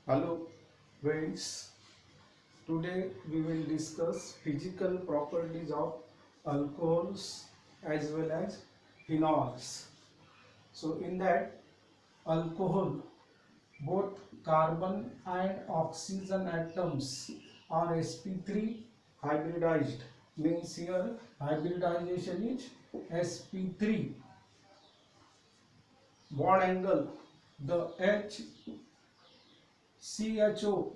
Hello friends, today we will discuss physical properties of alcohols as well as phenols. So in that alcohol, both carbon and oxygen atoms are sp3 hybridized, means here hybridization is sp3 bond angle, the CHO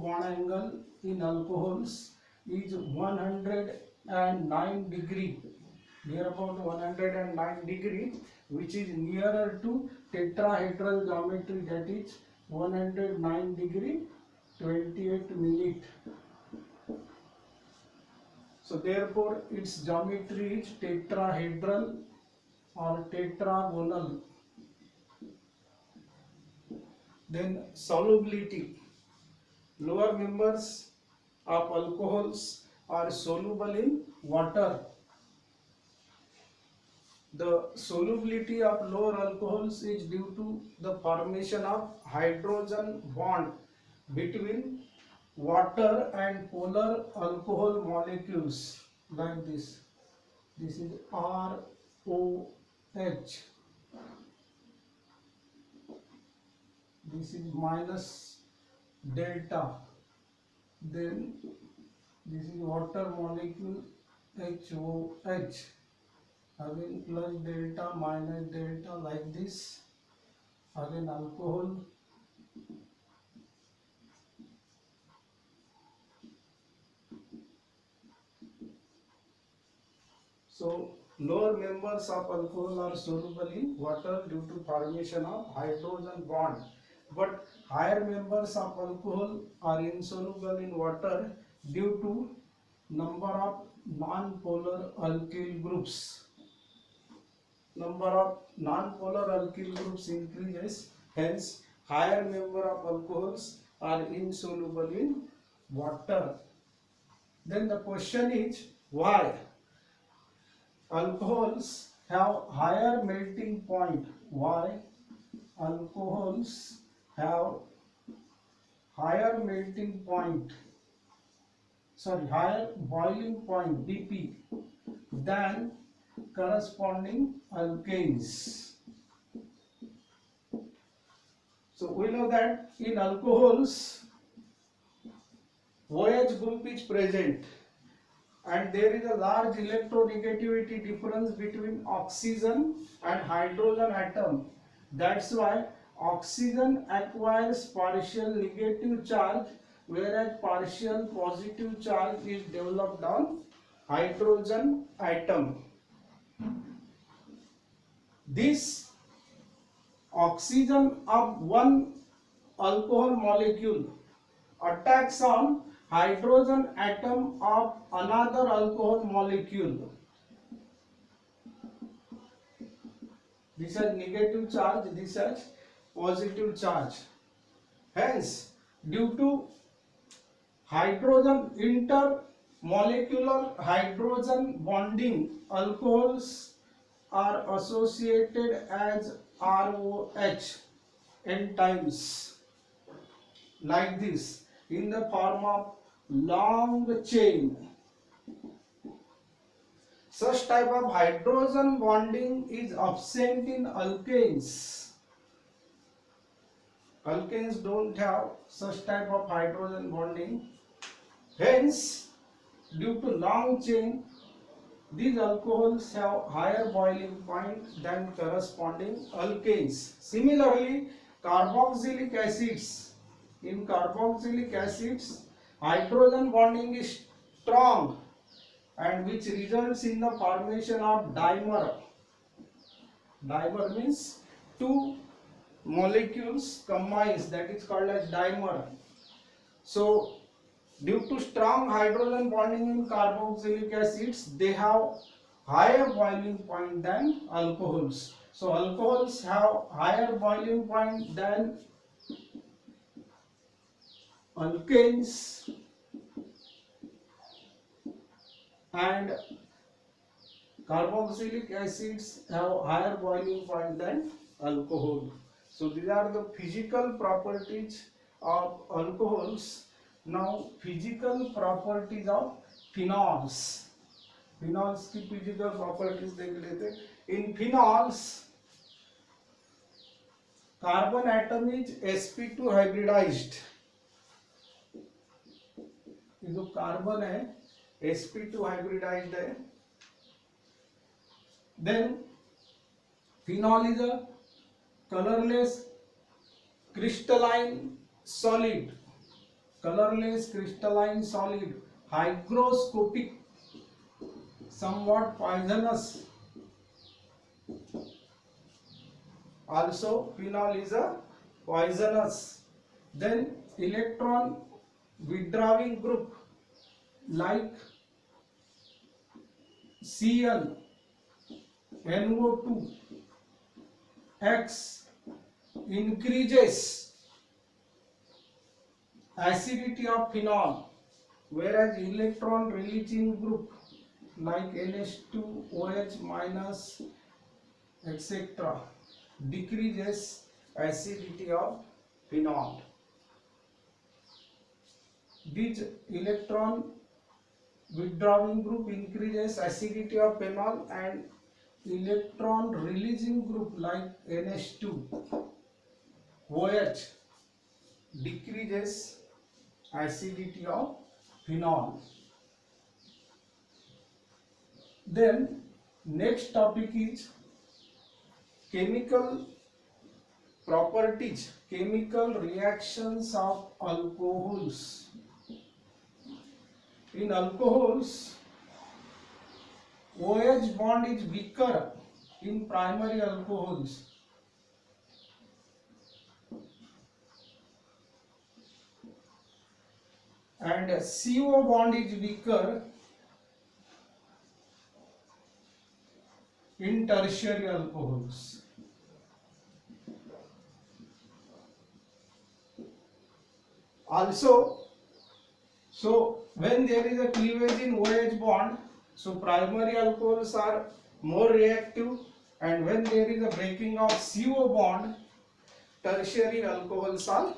bond angle in alcohols is 109 degree, near about 109 degree, which is nearer to tetrahedral geometry, that is 109 degree 28 minute. So therefore its geometry is tetrahedral or tetragonal. Then solubility. Lower members of alcohols are soluble in water. The solubility of lower alcohols is due to the formation of hydrogen bond between water and polar alcohol molecules like this. This is ROH. This is minus delta. Then this is water molecule HOH. Again plus delta minus delta like this. Again alcohol. So lower members of alcohol are soluble in water due to formation of hydrogen bond, but higher members of alcohol are insoluble in water due to number of non-polar alkyl groups. Number of non-polar alkyl groups increases, hence higher number of alcohols are insoluble in water. Then the question is why alcohols have higher melting point? Why alcohols have higher melting point, higher boiling point BP than corresponding alkanes? So we know that in alcohols OH group is present and there is a large electronegativity difference between oxygen and hydrogen atom. That's why oxygen acquires partial negative charge, whereas partial positive charge is developed on hydrogen atom. This oxygen of one alcohol molecule attacks on hydrogen atom of another alcohol molecule. This has negative charge, this has positive charge. Hence, due to hydrogen intermolecular hydrogen bonding, alcohols are associated as ROH n times, like this, in the form of long chain. Such type of hydrogen bonding is absent in alkanes. Alkanes don't have such type of hydrogen bonding. Hence, due to long chain, these alcohols have higher boiling point than corresponding alkanes. Similarly, carboxylic acids. In carboxylic acids, hydrogen bonding is strong and which results in the formation of dimer. Dimer means two molecules combines, that is called as dimer. So due to strong hydrogen bonding in carboxylic acids, they have higher boiling point than alcohols. So alcohols have higher boiling point than alkanes and carboxylic acids have higher boiling point than alcohol. So these are the physical properties of alcohols. Now physical properties of phenols. Phenols की physical properties देख लेते. In phenols, carbon atom is sp2 hybridized. ये जो carbon है sp2 hybridized है. Then phenol is a colorless crystalline solid. Colorless crystalline solid, hygroscopic, somewhat poisonous. Also phenol is a poisonous. Then electron withdrawing group like Cl, NO2, X increases acidity of phenol, whereas electron releasing group like NH2, OH minus etc. decreases acidity of phenol. This electron withdrawing group increases acidity of phenol, and electron releasing group like NH2, OH decreases acidity of phenol. Then next topic is chemical properties, chemical reactions of alcohols. In alcohols, OH bond is weaker in primary alcohols. And CO bond is weaker in tertiary alcohols. Also, so when there is a cleavage in OH bond, so primary alcohols are more reactive, and when there is a breaking of CO bond, tertiary alcohols are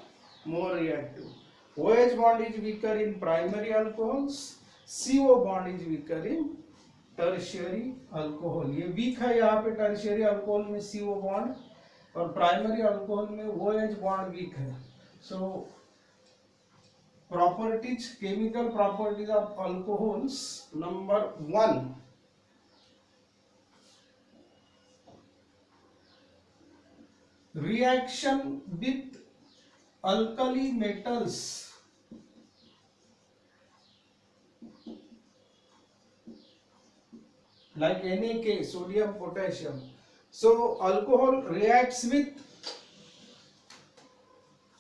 more reactive. OH bond is weaker in primary alcohols, CO bond is weaker in tertiary alcohol. ये weak है यहाँ पे tertiary alcohol में CO bond, और primary alcohol में OH bond weak है. So properties, chemical properties of alcohols. Number 1, reaction with alkali metals like NaK, sodium, potassium. So alcohol reacts with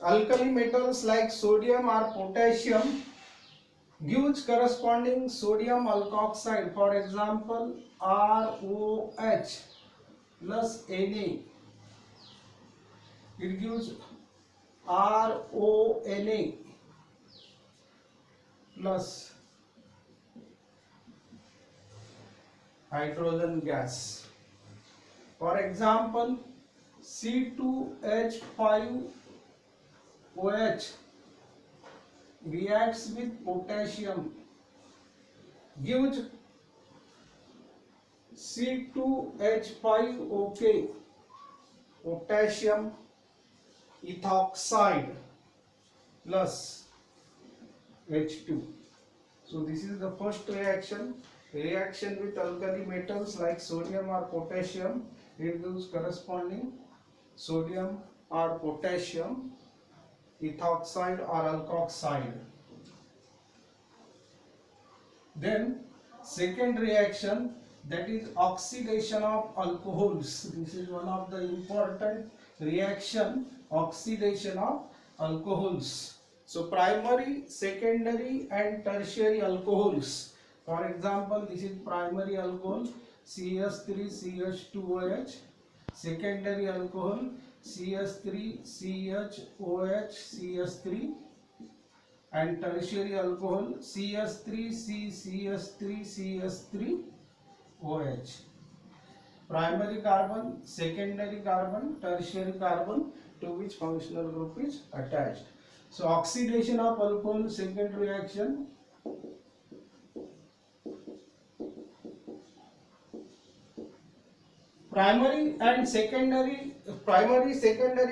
alkali metals like sodium or potassium, gives corresponding sodium alkoxide. For example, ROH plus Na. It gives RONA plus hydrogen gas. For example, C2H5OH reacts with potassium, gives C2H5OK, potassium ethoxide plus H2. So this is the first reaction. Reaction with alkali metals like sodium or potassium, it gives corresponding sodium or potassium ethoxide or alkoxide. Then second reaction, that is oxidation of alcohols. This is one of the important reaction, oxidation of alcohols. So primary, secondary and tertiary alcohols. For example, this is primary alcohol CH3CH2OH, secondary alcohol CH3CHOH CH3, and tertiary alcohol CH3CCH3CH3OH. Primary carbon, secondary carbon, tertiary carbon. to which functional group is attached. So oxidation of alcohol, second reaction. Primary, secondary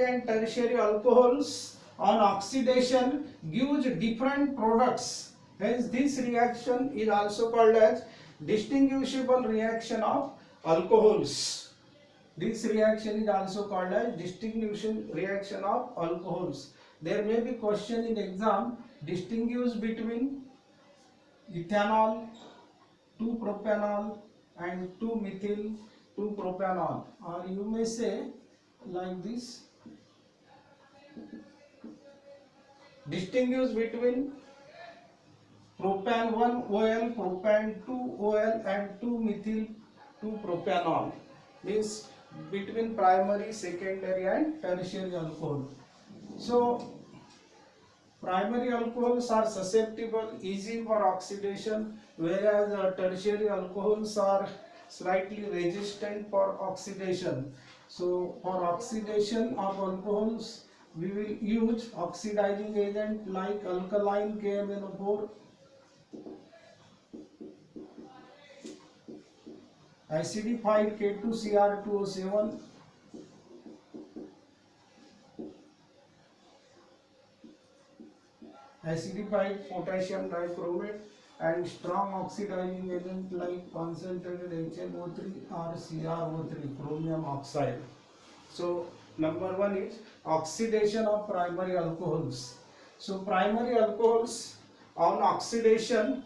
and tertiary alcohols on oxidation gives different products. Hence this reaction is also called as distinguishable reaction of alcohols. This reaction is also called as distinguishing reaction of alcohols. There may be question in exam, distinguish between ethanol, 2-propanol and 2-methyl 2-propanol, or you may say like this, distinguish between propan 1-OL, propan 2-OL and 2-methyl 2-propanol, means between primary, secondary and tertiary alcohol. So primary alcohols are susceptible, easy for oxidation, whereas tertiary alcohols are slightly resistant for oxidation. So for oxidation of alcohols, we will use oxidizing agent like alkaline KMnO4, acidified K2Cr2O7, acidified potassium dichromate, and strong oxidizing agent like concentrated HNO3 or CrO3, chromium oxide. So number one is oxidation of primary alcohols. So primary alcohols on oxidation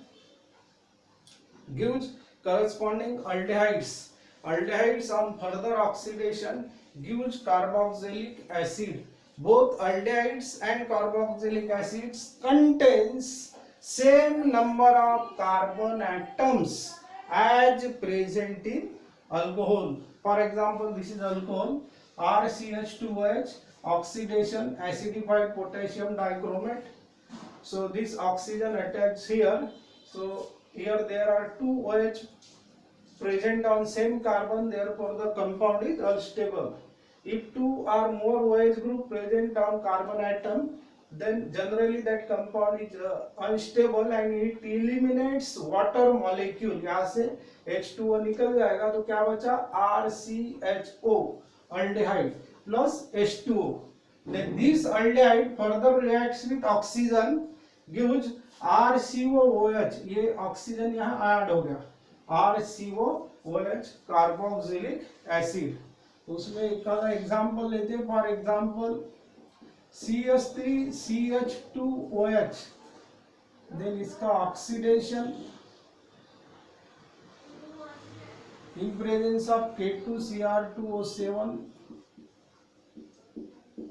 gives corresponding aldehydes. Aldehydes on further oxidation gives carboxylic acid. Both aldehydes and carboxylic acids contains same number of carbon atoms as present in alcohol. For example, this is alcohol, RCH2OH, oxidation, acidified potassium dichromate. So this oxygen attached here. So here there are two OH present on same carbon, therefore the compound is unstable. If two or more OH group present on carbon atom, then generally that compound is unstable and it eliminates water molecule. यहाँ से H2O निकल जाएगा तो क्या बचा, RCHO aldehyde plus H2O. Then this aldehyde further reacts with oxygen, gives RCOOH. ये oxygen यहाँ add हो गया, RCOOH कार्बोक्सिलिक एसिड. उसमें एक का एग्जांपल लेते हैं. फॉर एग्जांपल CH3CH2OH, देन इसका oxidation in presence of K2Cr2O7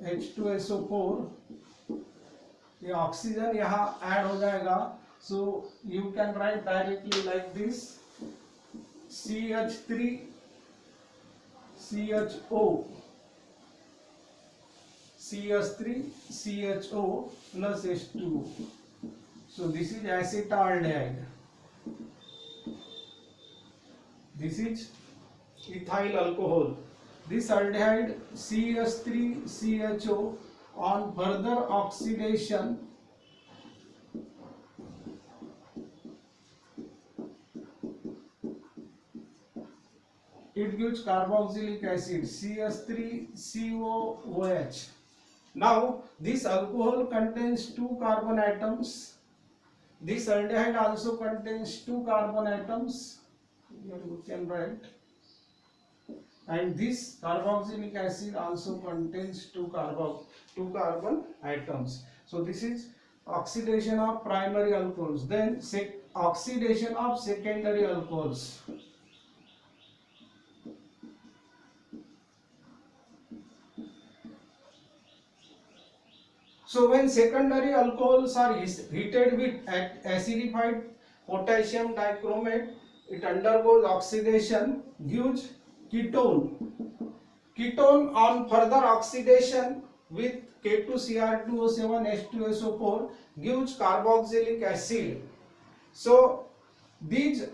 H2SO4, ये ऑक्सीजन यहाँ ऐड हो जाएगा. So you can write directly like this, CH3CHO, CH3CHO plus H2O. So this is acetaldehyde. This is ethyl alcohol. This aldehyde CH3CHO on further oxidation it gives carboxylic acid CH3COOH. Now this alcohol contains two carbon atoms. This aldehyde also contains two carbon atoms. Here you can write. And this carboxylic acid also contains two carbon atoms. So this is oxidation of primary alcohols. Then oxidation of secondary alcohols. So when secondary alcohols are heated with acidified potassium dichromate, it undergoes oxidation, gives ketone. Ketone on further oxidation with K2Cr2O7 H2SO4 gives carboxylic acid. So the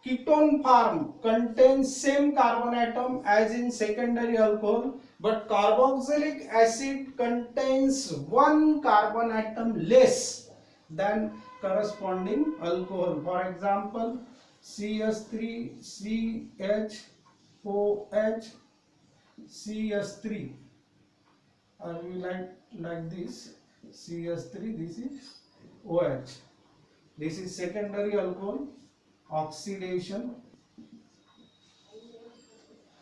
ketone form contains same carbon atom as in secondary alcohol, but carboxylic acid contains one carbon atom less than corresponding alcohol. For example, CH3CHOH CS3, or we like this CS3, this is OH. This is secondary alcohol oxidation.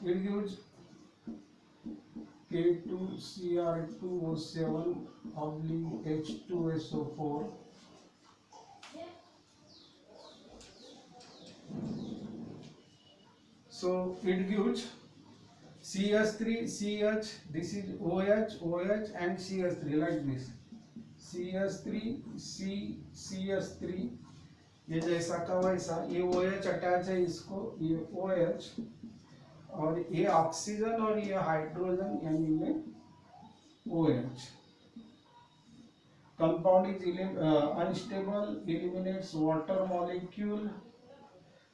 It gives K2Cr2O7 oblique H2SO4. So it gives CS3, CH, this is OH, OH and CS3 like this. CS3, CS3, ये जैसा का वैसा, ये OH attach है इसको, ये OH, और ये ऑक्सीजन और ये हाइड्रोजन यानी ये OH. Compound is unstable, eliminates water molecule,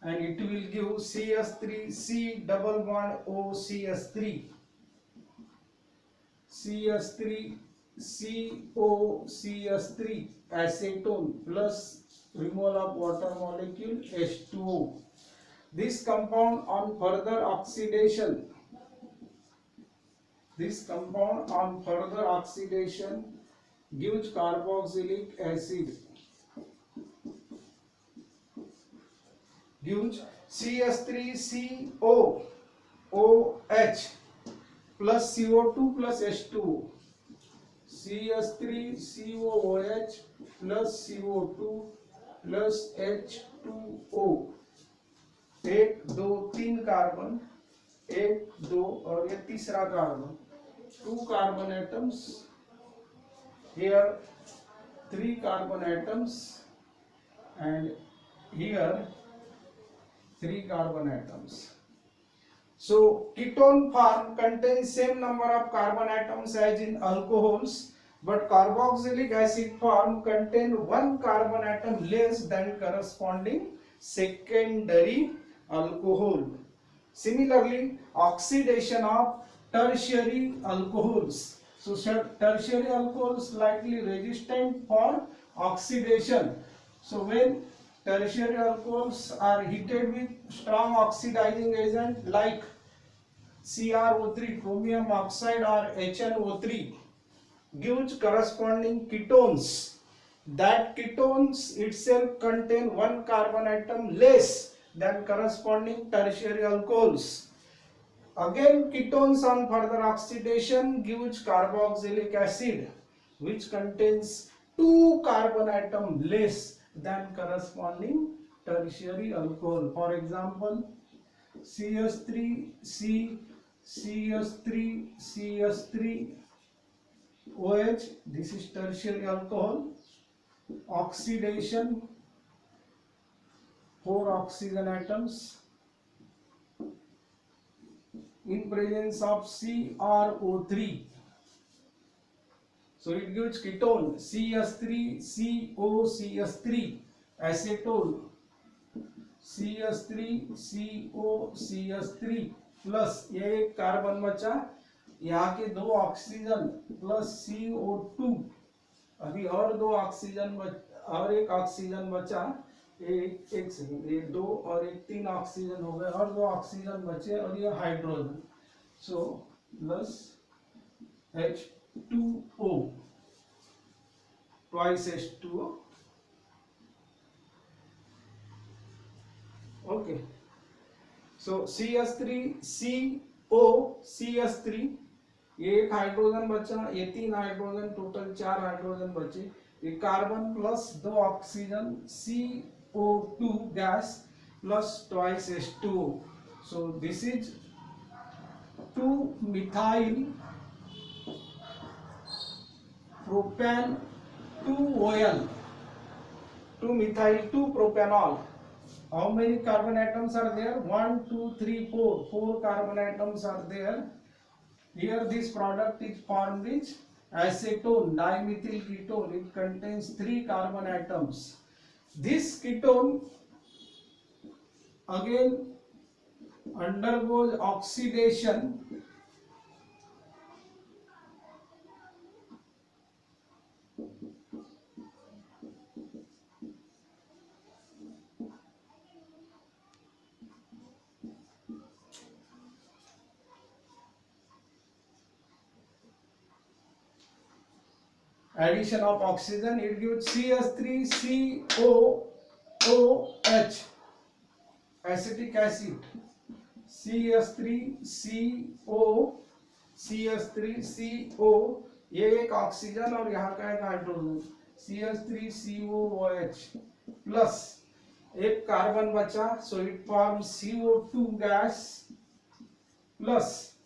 and it will give CS3 C double bond O CS3, CS3 CO CS3 acetone plus removal of water molecule H2O. This compound on further oxidation gives carboxylic acid, gives CS3COOH plus CO2 plus H2O, CS3COOH plus CO2 plus H2O. एक दो तीन carbon, एक दो और ये तीसरा carbon, 2 carbon atoms. Here 3 carbon atoms and here 3 carbon atoms. So ketone form contains same number of carbon atoms as in alcohols, but carboxylic acid form contain 1 carbon atom less than corresponding secondary alcohol. Similarly, oxidation of tertiary alcohols. So tertiary alcohols slightly resistant for oxidation. So when tertiary alcohols are heated with strong oxidizing agent like CrO3, chromium oxide, or HNO3, gives corresponding ketones. That ketones itself contain 1 carbon atom less than corresponding tertiary alcohols. Again, ketones on further oxidation gives carboxylic acid, which contains 2 carbon atom less than corresponding tertiary alcohol. For example, CH3C, CH3, CH3, OH, this is tertiary alcohol. Oxidation, 4 oxygen atoms in presence of CrO3. So it gives ketone CH3COCH3 acetone, CH3COCH3 plus ये एक carbon बचा, यहाँ के 2 oxygen plus CO2, अभी और 2 oxygen और एक oxygen बचा, एक सेकंड, ये 2 और एक 3 ऑक्सीजन हो गए और 2 ऑक्सीजन बचे और ये hydrogen. So plus H2O, twice H2O. Okay. So CH3COCH3, ये एक हाइड्रोजन बचा, ये 3 हाइड्रोजन, टोटल 4 हाइड्रोजन बचे. ये carbon plus 2 oxygen CO2 gas plus twice H2O. So this is 2-methyl propan 2OL, 2-methyl 2-propanol. How many carbon atoms are there? 1, 2, 3, 4. 4 carbon atoms are there. Here this product is formed with acetone, dimethyl ketone. It contains 3 carbon atoms. This ketone again undergoes oxidation addition of oxygen, it gives CH3COOH, acetic acid, CH3CO, ये एक oxygen और यहाँ का एक hydrogen, CH3COOH plus एक carbon बचा, so it form CO2 gas plus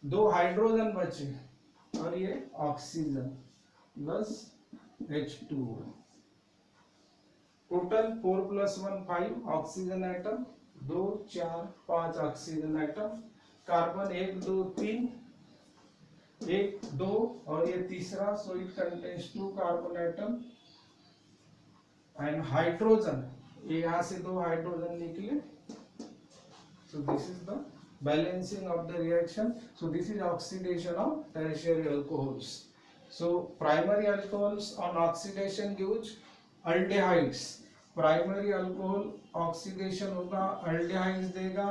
दो hydrogen बचे और ये oxygen plus H2O, total 4 + 1 5 oxygen atom, 2 4 5 oxygen atom, carbon 1 2 3 1 2 और ये तीसरा, so it contains 2 carbon atom and hydrogen, ये यहाँ से 2 हाइड्रोजन निकले, so this is the balancing of the reaction. So this is oxidation of tertiary alcohols. So primary alcohols on oxidation gives aldehydes. Primary alcohol oxidation होगा aldehydes देगा,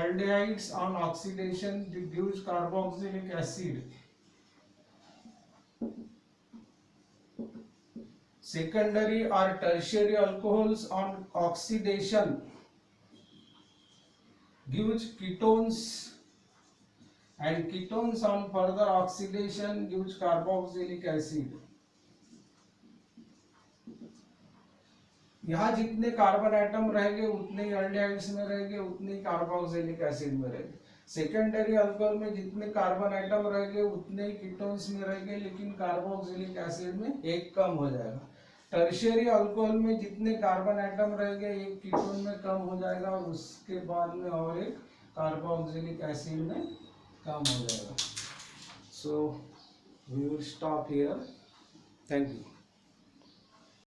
aldehydes on oxidation gives carboxylic acid. Secondary or tertiary alcohols on oxidation gives ketones, and ketones on further oxidation gives carboxylic acid. यहाँ जितने carbon atom रहेंगे उतने ही अल्डेहाइड्स में रहेंगे, उतने ही carboxylic acid में रहेंगे। सेकेंडरी अल्कोहल में जितने कार्बन एटम रहेंगे उतने ही कीटोन्स में रहेंगे, लेकिन कार्बोक्सिलिक एसिड में एक कम हो जाएगा। टर्शियरी अल्कोहल में जितने कार्बन एटम रहेंगे एक कीटोन में कम हो जाएगा और उसके बाद में और एक कार्बोक्सिलिक एसिड में कम हो जाएगा। So we will stop here, thank you.